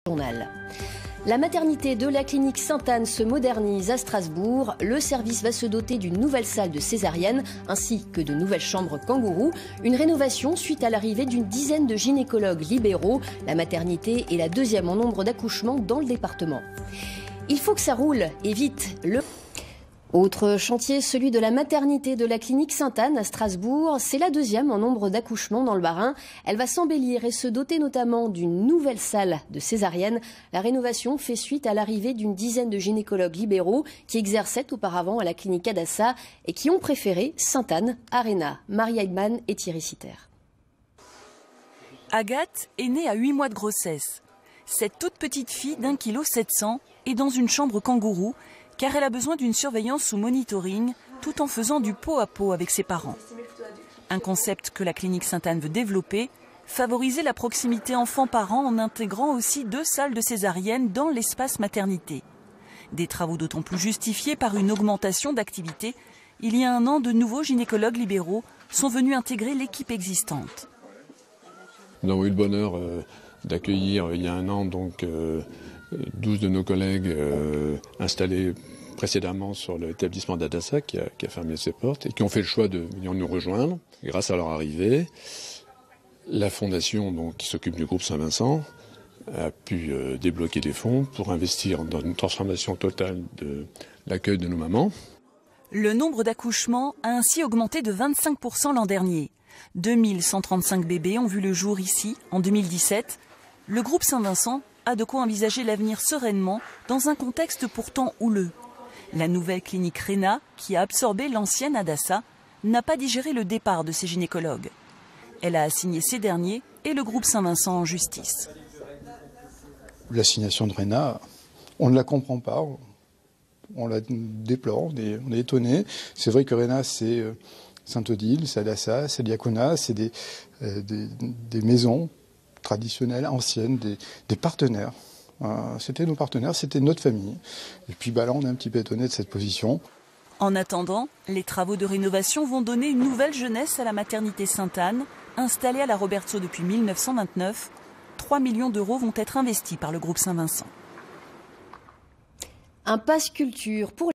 Journal. La maternité de la clinique Sainte-Anne se modernise à Strasbourg. Le service va se doter d'une nouvelle salle de césarienne ainsi que de nouvelles chambres kangourous. Une rénovation suite à l'arrivée d'une dizaine de gynécologues libéraux. La maternité est la deuxième en nombre d'accouchements dans le département. Il faut que ça roule et vite. Autre chantier, celui de la maternité de la clinique Sainte-Anne à Strasbourg. C'est la deuxième en nombre d'accouchements dans le Bas-Rhin. Elle va s'embellir et se doter notamment d'une nouvelle salle de césarienne. La rénovation fait suite à l'arrivée d'une dizaine de gynécologues libéraux qui exerçaient auparavant à la clinique Adassa et qui ont préféré Sainte-Anne, Arena, Marie Heidmann et Thierry Sitter. Agathe est née à 8 mois de grossesse. Cette toute petite fille d'1,7 kg est dans une chambre kangourou car elle a besoin d'une surveillance sous monitoring tout en faisant du pot à pot avec ses parents. Un concept que la clinique Sainte-Anne veut développer, favoriser la proximité enfant-parent en intégrant aussi 2 salles de césarienne dans l'espace maternité. Des travaux d'autant plus justifiés par une augmentation d'activité. Il y a un an, de nouveaux gynécologues libéraux sont venus intégrer l'équipe existante. Nous avons eu le bonheur d'accueillir il y a un an 12 de nos collègues installés précédemment sur l'établissement d'Adassa qui a fermé ses portes et qui ont fait le choix de venir nous rejoindre. Et grâce à leur arrivée, la fondation qui s'occupe du groupe Saint-Vincent a pu débloquer des fonds pour investir dans une transformation totale de l'accueil de nos mamans. Le nombre d'accouchements a ainsi augmenté de 25% l'an dernier. 2135 bébés ont vu le jour ici en 2017. Le groupe Saint-Vincent a de quoi envisager l'avenir sereinement dans un contexte pourtant houleux. La nouvelle clinique Rena, qui a absorbé l'ancienne Adassa, n'a pas digéré le départ de ses gynécologues. Elle a assigné ces derniers et le groupe Saint-Vincent en justice. L'assignation de Rena, on ne la comprend pas, on la déplore, on est étonné. C'est vrai que Rena, c'est Sainte-Odile, c'est Adassa, c'est Diaconat, c'est des maisons traditionnelles, anciennes, des partenaires. C'était nos partenaires, c'était notre famille. Et puis là, on est un petit peu étonné de cette position. En attendant, les travaux de rénovation vont donner une nouvelle jeunesse à la maternité Sainte-Anne, installée à la Robertsau depuis 1929. 3 millions d'euros vont être investis par le groupe Saint-Vincent. Un pass culture pour